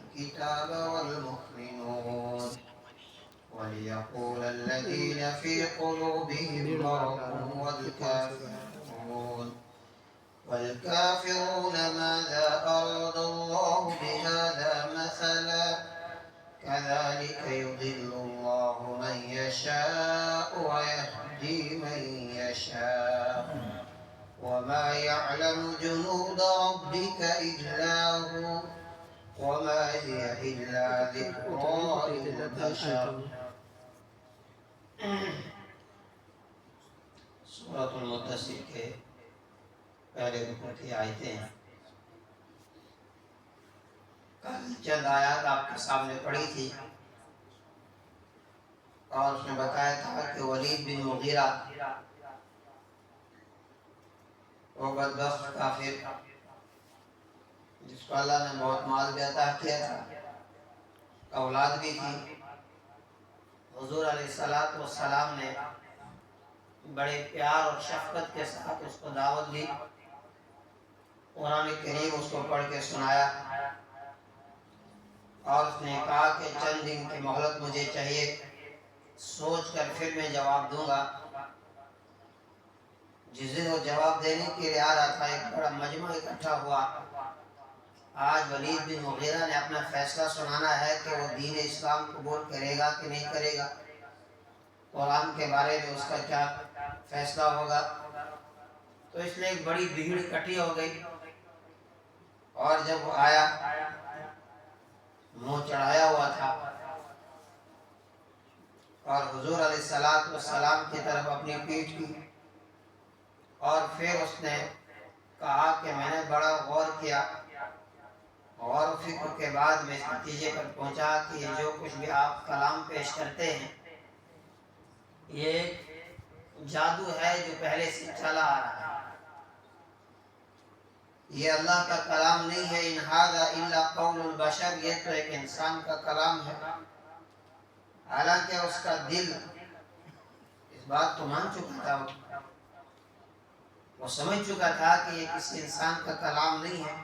الكتاب والمؤمنون وليقول الذين في قلوبهم مرض والكافرون ماذا أراد الله بهذا مثلا كذلك يضل الله من يشاء ويهدي من يشاء وما يعلم جنود ربك إلا هو وما هي إلا ذكرى للبشر. سورۃ المدثر کے پہلے رکوع کی آیتیں ہیں. کل چند آیات آپ کے سامنے پڑھی تھی اور اس نے بتایا تھا کہ ولید بن مغیرہ وہ بدبخت کافر جس کو اللہ نے بہت مال بھی عطا کیا تھا، اولاد بھی تھی، حضور علیہ السلام نے بڑے پیار اور شفقت کے ساتھ اس کو دعوت دی. قرآن کریم اس کو پڑھ کے سنایا اور اس نے کہا کہ چند دن کی مہلت مجھے چاہیے، سوچ کر پھر میں جواب دوں گا. جس دن وہ جواب دینے کے لیے آ رہا تھا ایک بڑا مجمع اکٹھا ہوا. آج ولید بن مغیرہ نے اپنا فیصلہ سنانا ہے کہ وہ دین اسلام قبول کرے گا کہ نہیں کرے گا، قرآن کے بارے میں اس کا کیا فیصلہ ہوگا. تو اس لیے ایک بڑی بھیڑ اکٹھی ہو گئی اور جب وہ آیا منہ چڑھایا ہوا تھا اور حضور علیہ السلام کی طرف اپنی پیٹھ کی اور پھر اس نے کہا کہ میں نے بڑا غور کیا اور فکر کے بعد میں اس نتیجے پر پہنچا کہ جو کچھ بھی آپ کلام پیش کرتے ہیں یہ جادو ہے جو پہلے سے چلا آ رہا ہے، یہ اللہ کا کلام نہیں ہے. ان ھذا الا قول البشر، یہ تو ایک انسان کا کلام ہے. حالانکہ اس کا دل اس بات کو مان چکا تھا، وہ سمجھ چکا تھا کہ یہ کسی انسان کا کلام نہیں ہے،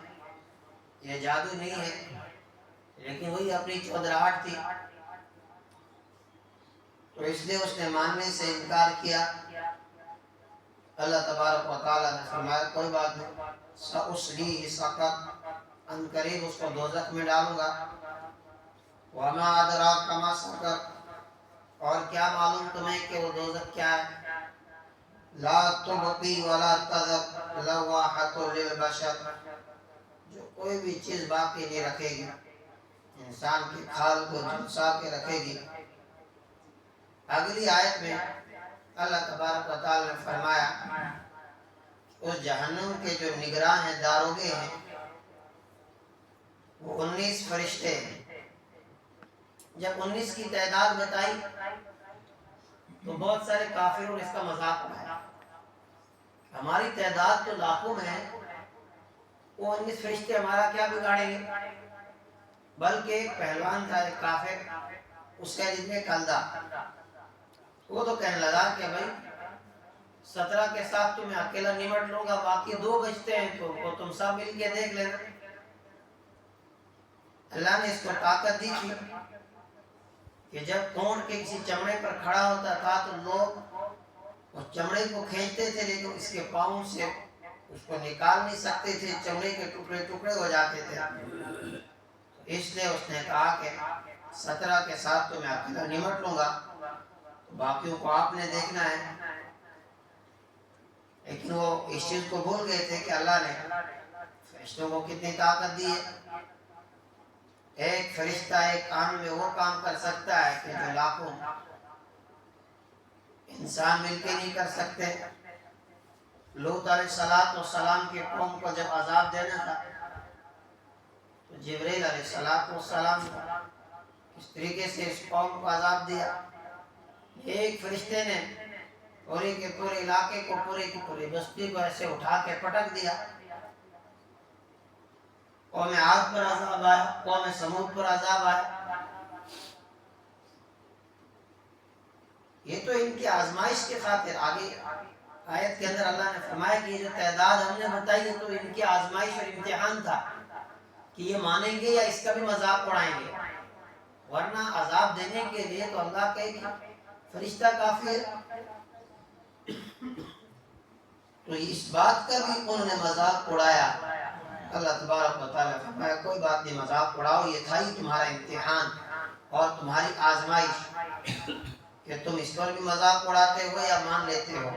یہ جادو نہیں ہے، لیکن وہی اپنی چودراہٹ تھی. تو اس لیے اس نے ماننے سے انکار کیا. اللہ تبارک و تعالیٰ نے فرمایا کوئی بات نہیں، سأصلیہ سقر، ان قریب اس کو دوزخ میں ڈالوں گا. وما ادراک ما سقر، اور کیا معلوم تمہیں کہ وہ دوزخ کیا ہے. لا تبقی ولا تذر لواحۃ للبشر، جو کوئی بھی چیز باقی نہیں رکھے گی، انسان کی کھال کو جھلسا کے رکھے گی. اگلی آیت میں اللہ تبارک و تعالی نے فرمایا اس جہنم کے جو نگراں ہیں، داروغے ہیں، وہ 19 فرشتے ہیں. جب 19 کی تعداد بتائی تو بہت سارے کافروں نے اس کا مذاق اڑایا، ہماری تعداد تو لاکھوں میں ہے، وہ 19 فرشتے ہمارا کیا بگاڑیں گے. بلکہ ایک پہلوان تھا، ایک کافر، اس کا جسم کلدہ، وہ تو کہنے لگا کہ بھائی 17 کے ساتھ تمہیں اکیلا نمٹ لوں گا، باقی 2 بچتے ہیں تو وہ تم سب مل کے دیکھ لینا. اللہ نے اس کو طاقت دی تھی کہ جب اونٹ کے کسی چمڑے پر کھڑا ہوتا تھا تو لوگ اس چمڑے کو کھینچتے تھے، لیکن اس کے پاؤں سے اس کو نکال نہیں سکتے تھے، چمڑے کے ٹکڑے ٹکڑے ہو جاتے تھے. اس لیے اس نے کہا کہ 17 کے ساتھ تو میں اکیلا نمٹ لوں گا، باقیوں کو آپ نے دیکھنا ہے. لیکن وہ اس چیز کو بھول گئے تھے کہ اللہ نے فرشتوں کو کتنی طاقت دی ہے. ایک فرشتہ ایک کام میں وہ کام کر سکتا ہے کہ جو لاکھوں انسان مل کے نہیں کر سکتے. لوط علیہ السلام کی قوم کو جب عذاب دینا تھا تو جبریل علیہ السلام نے اس طریقے سے اس قوم کو عذاب دیا. ایک فرشتے نے پورے کے پورے علاقے کو، پورے کی پوری بستی کو ایسے اٹھا کے پٹک دیا. قوم عاد پر عذاب آیا، قوم سمود پر عذاب آیا. یہ تو ان کی آزمائش کے خاطر. آگے آیت کے اندر اللہ نے فرمایا کہ یہ جو تعداد ہم نے بتائی ہے تو ان کی آزمائش اور امتحان تھا. کہ یہ مانیں گے یا اس کا بھی مذاق اڑائیں گے، ورنہ عذاب دینے کے لیے تو اللہ کہے کہ فرشتہ کافی ہے۔ تو اس بات کا بھی انہوں نے مذاق اڑایا۔ اللہ تبارک و تعالیٰ فرمایا کوئی بات نہیں، مذاق اڑاؤ، یہ تھا ہی تمہارا امتحان اور تمہاری آزمائش کہ تم اس پر بھی مذاق اڑاتے ہو یا مان لیتے ہو۔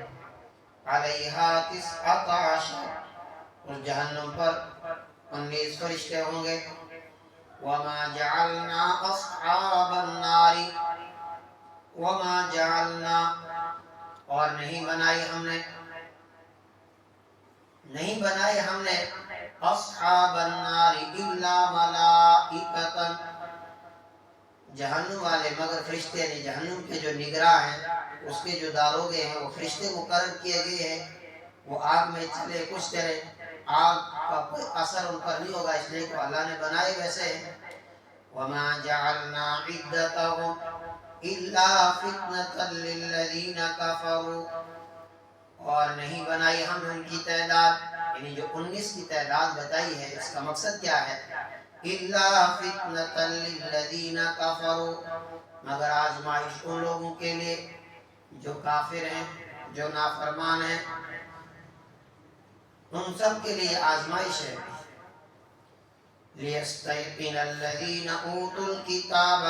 علیہا تسعۃ عشر، اس جہنم پر 19 فرشتے ہوں گے۔ وما جعلنا اصحاب النار، وما جعلنا، اور نہیں بنائی ہم نے اصحاب النار الا ملائکۃ، جہنم والے مگر فرشتے نہیں، جہنم کے جو نگراں ہیں، اس کے جو داروغے ہیں، وہ فرشتے مقرر کیے گئے ہیں، وہ آگ میں چلے کچھ کرے، آگ کا کوئی اثر ان پر نہیں ہوگا، اس لیے کہ اللہ نے بنائے ویسے ہیں۔ وما جعلنا عدتهم الا فتنة للذین کفروا، اور نہیں بنائی ہم نے ان کی تعداد، یعنی جو 19 کی تعداد بتائی ہے، اس کا مقصد کیا ہے؟ الا فتنة للذین کفروا، مگر آزمائش ان لوگوں کے لیے جو کافر ہیں، جو نافرمان ہیں، ان سب کے لیے آزمائش ہے۔ لیستیقن الذین اوتوا الکتاب،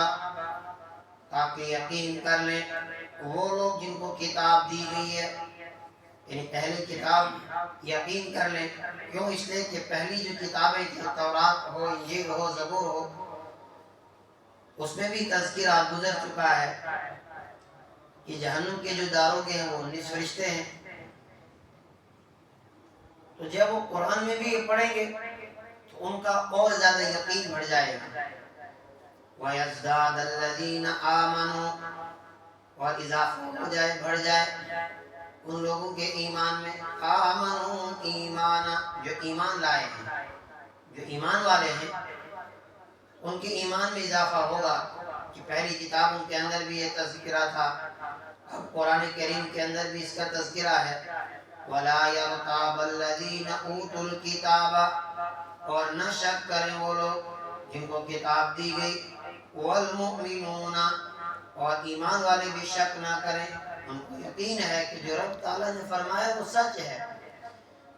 تاکہ یقین کر لیں وہ لوگ جن کو کتاب دی گئی ہے، یعنی اہل کتاب یقین کر لیں۔ کیوں؟ اس لیے کہ پہلی جو کتابیں تھیں، تورات ہو، انجیل ہو، زبور ہو، اس میں بھی تذکرہ گزر چکا ہے کہ جہنم کے جو داروغے ہیں وہ 19 فرشتے ہیں۔ تو جب وہ قرآن میں بھی یہ پڑھیں گے تو ان کا اور زیادہ یقین بڑھ جائے گا۔ وَيَزْدَادَ الَّذِينَ آمَنُوا، اور اضافہ ہو جائے، بڑھ جائے ان لوگوں کے ایمان میں، آمنوا ایمانا، جو ایمان لائے ہیں، جو ایمان والے ہیں، ان کے ایمان میں اضافہ ہوگا کہ پہلی کتابوں کے اندر بھی یہ تذکرہ تھا، اب قرآن کریم کے اندر بھی اس کا تذکرہ ہے۔ وَلَا يَرْتَابَ الَّذِينَ أُوتُوا الْكِتَابَ، اور نہ شک کریں وہ لوگ جن کو کتاب دی گئی، وَالْمُؤْمِنُونَ، اور ایمان والے بھی شک نہ کریں، ان کو یقین ہے کہ جو رب تعالیٰ نے فرمایا وہ سچ ہے۔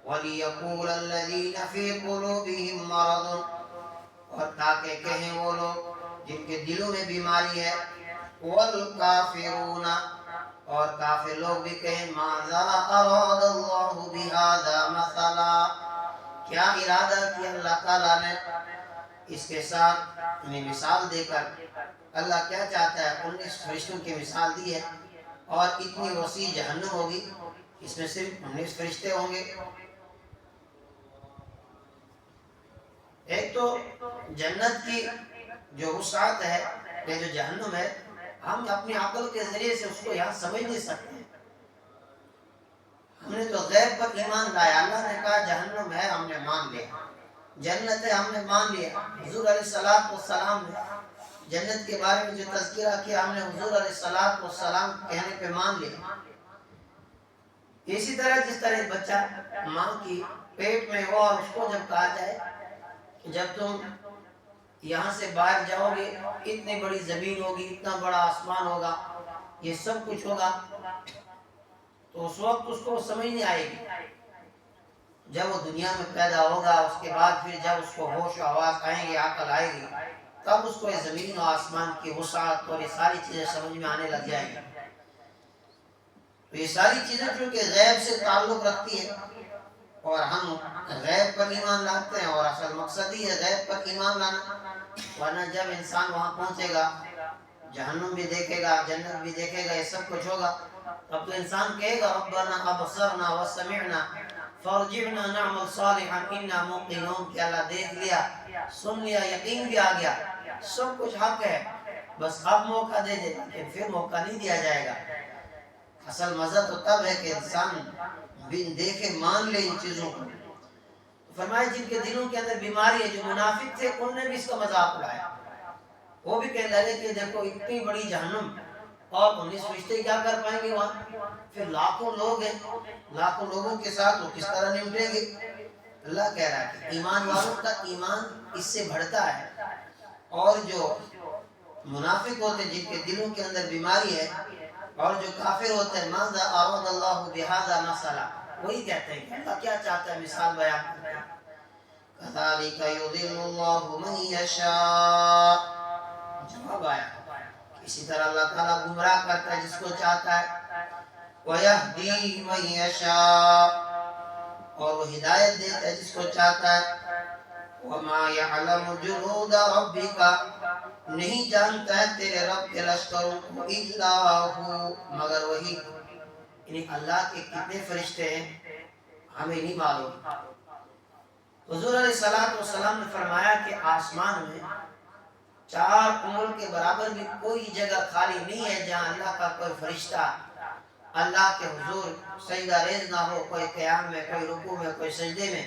وَلِيَقُولَ الَّذِينَ فِي قُلُوبِهِم مَرَضٌ، اور تاکہ کہیں وہ لوگ جن کے دلوں میں بیماری ہے، وَالْكَافِرُونَ، اور کافر لوگ بھی کہیں ماذا اراد اللہ بہذا مثلا، کیا ارادہ کیا اللہ تعالیٰ نے اس کے ساتھ، انہیں مثال دے کر اللہ کیا چاہتا ہے؟ 19 فرشتوں کی مثال دی ہے، اور اتنی وسیع جہنم ہوگی، اس میں صرف 19 فرشتے ہوں گے۔ ایک تو جنت کی جو وسعت ہے، یہ جو جہنم ہے، ہم اپنی عقل کے ذریعے سے اس کو یہاں سمجھ نہیں سکتے۔ ہم نے تو غیب پر ایمان لایا، اللہ نے کہا جہنم ہے، ہم نے مان لیا، جنت ہے، ہم نے مان لیا۔ حضور علیہ السلام نے جنت کے بارے میں جو تذکرہ کیا، ہم نے حضور علیہ السلام کہنے پہ مان لیا۔ اسی طرح جس طرح ایک بچہ ماں کی پیٹ میں ہو اور اس کو جب کہا جائے کہ جب تم یہاں سے باہر جاؤ گے، اتنی بڑی زمین ہوگی، اتنا بڑا آسمان ہوگا، یہ سب کچھ ہوگا، تو اس وقت اس کو سمجھ نہیں آئے گی۔ جب وہ دنیا میں پیدا ہوگا، اس کے بعد پھر جب اس کو ہوش و حواس آئیں گے، عقل آئے گی، تب اس کو یہ زمین و آسمان کی وسعت اور یہ ساری چیزیں سمجھ میں آنے لگ جائیں گی۔ تو یہ ساری چیزیں چونکہ غیب سے تعلق رکھتی ہیں، اور ہم غیب پر ایمان لاتے ہیں، اور اصل مقصد ہی ہے غیب پر ایمان لانا۔ ورنہ جب انسان وہاں پہنچے گا، جہنم بھی دیکھے گا، جنت بھی دیکھے گا، یہ سب کچھ ہوگا، اب تو انسان کہے گا ربنا ابصرنا وسمعنا فارجعنا نعمل صالحا انا موقنون، کہ اللہ دیکھ لیا، سن لیا، یقین بھی آ گیا، سب کچھ حق ہے، بس اب موقع دے دے، لیکن پھر موقع نہیں دیا جائے گا۔ اصل مزہ تو تب ہے کہ انسان بن دیکھے مان لے ان چیزوں کو۔ فرمایا جن کے دلوں کے اندر بیماری ہے، جو منافق تھے، انہوں نے بھی اس کا مذاق اڑایا، وہ بھی کہنے لگے کہ دیکھو اتنی بڑی جہنم، اور 19 فرشتے کیا کر پائیں گے وہاں؟ پھر لاکھوں لوگ ہیں، لاکھوں لوگوں کے ساتھ وہ کس طرح نمٹیں گے؟ اللہ کہہ رہا ہے کہ ایمان والوں کا ایمان اس سے بڑھتا ہے، اور جو منافق ہوتے ہیں جن کے دلوں کے اندر بیماری ہے، اور جو کافر ہوتے ہیں ماذا اراد اللہ بہذا مثلا، وہی کہتے ہیں کہ اللہ کیا چاہتا ہے مثال بیان کرتے ہیں، کذالک یضل اللہ من یشاء، جواب آیا اسی طرح اللہ تعالیٰ گمراہ کرتا ہے جس کو چاہتا ہے، وَيَهْدِي مَن يَشَاءُ، اور وہ ہدایت دیتا ہے جس کو چاہتا ہے، وَمَا يَعْلَمُ جُنُودَ رَبِّكَ، نہیں جانتا ہے تیرے رب کے لشکروں کو إِلَّا هُوَ، مگر وہی، یعنی اللہ کے کتنے فرشتے ہیں ہمیں نہیں معلوم۔ حضور علیہ السلام نے فرمایا کہ آسمان میں 4 انگل کے برابر بھی کوئی جگہ خالی نہیں ہے جہاں اللہ کا کوئی فرشتہ اللہ کے حضور سجدہ ریز نہ ہو، کوئی قیام میں، کوئی رکوع میں، کوئی سجدے میں،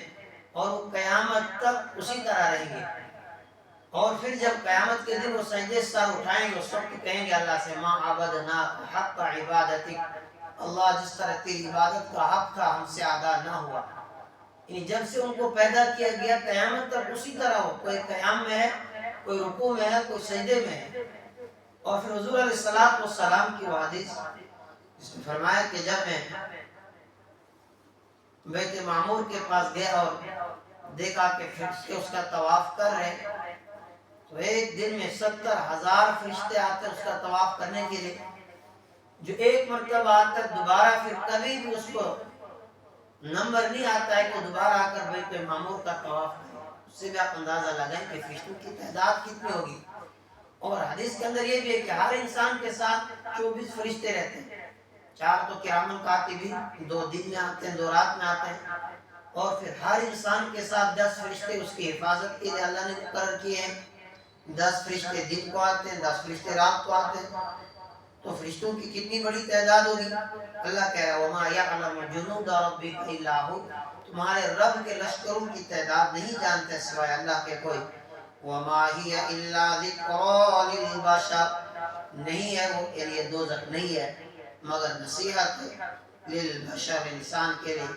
اور وہ قیامت تک اسی طرح رہیں گے، اور پھر جب قیامت کے دن وہ سجدے سر اٹھائیں گے اس وقت کہیں گے اللہ سے ما عبدناک حق عبادتک، اللہ جس طرح تیری عبادت کا حق تھا ہم سے ادا نہ ہوا، یعنی جب سے ان کو پیدا کیا گیا قیامت تک اسی طرح ہو، کوئی قیام میں ہے، کوئی رکوع میں ہے، کوئی سجدے میں ہے۔ اور پھر حضور علیہ السلام کی وہ حدیث جس میں فرمایا کہ جب میں بیت معمور کے پاس گیا اور دیکھا کہ فرشتے اس کا طواف کر رہے، تو ایک دن میں 70,000 فرشتے آتے اس کا طواف کرنے کے لیے، جو ایک مرتبہ آتا ہے دوبارہ پھر کبھی بھی اس کو نمبر نہیں آتا ہے کہ دوبارہ آ کر بیت معمور کا طواف کرے۔ اس سے بھی آپ اندازہ لگائیں کہ فرشتوں کی تعداد کتنی ہوگی۔ اور حدیث کے اندر یہ بھی ہے کہ ہر انسان کے ساتھ 24 فرشتے رہتے ہیں، 4 تو کرامن کاتبین، 2 دن میں آتے ہیں، 2 رات میں آتے ہیں، اور پھر ہر انسان کے ساتھ 10 فرشتے اس کی حفاظت کے لیے اللہ نے مقرر کیے ہیں، 10 فرشتے دن کو آتے ہیں، 10 فرشتے رات کو آتے ہیں، تو فرشتوں کی کتنی بڑی تعداد ہوگی۔ اللہ کہہ رہا ہے وَمَا يَعْلَمُ جُنُودَ رَبِّكَ إِلَّا هُوَ، تمہارے رب کے لشکروں کی تعداد نہیں جانتے سوائے اللہ کے کوئی، وَمَا هِيَ إِلَّا ذِكْرَىٰ لِلْبَشَرِ، نہیں ہے وہ کے لیے دوزخ نہیں ہے مگر نصیحت ہے، للبشر انسان کے لیے،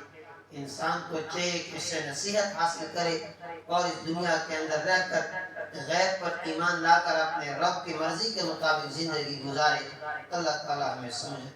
انسان کو چاہیے کہ اس سے نصیحت حاصل کرے اور اس دنیا کے اندر رہ کر غیب پر ایمان لا کر اپنے رب کی مرضی کے مطابق زندگی گزارے۔ اللہ تعالیٰ ہمیں سمجھے۔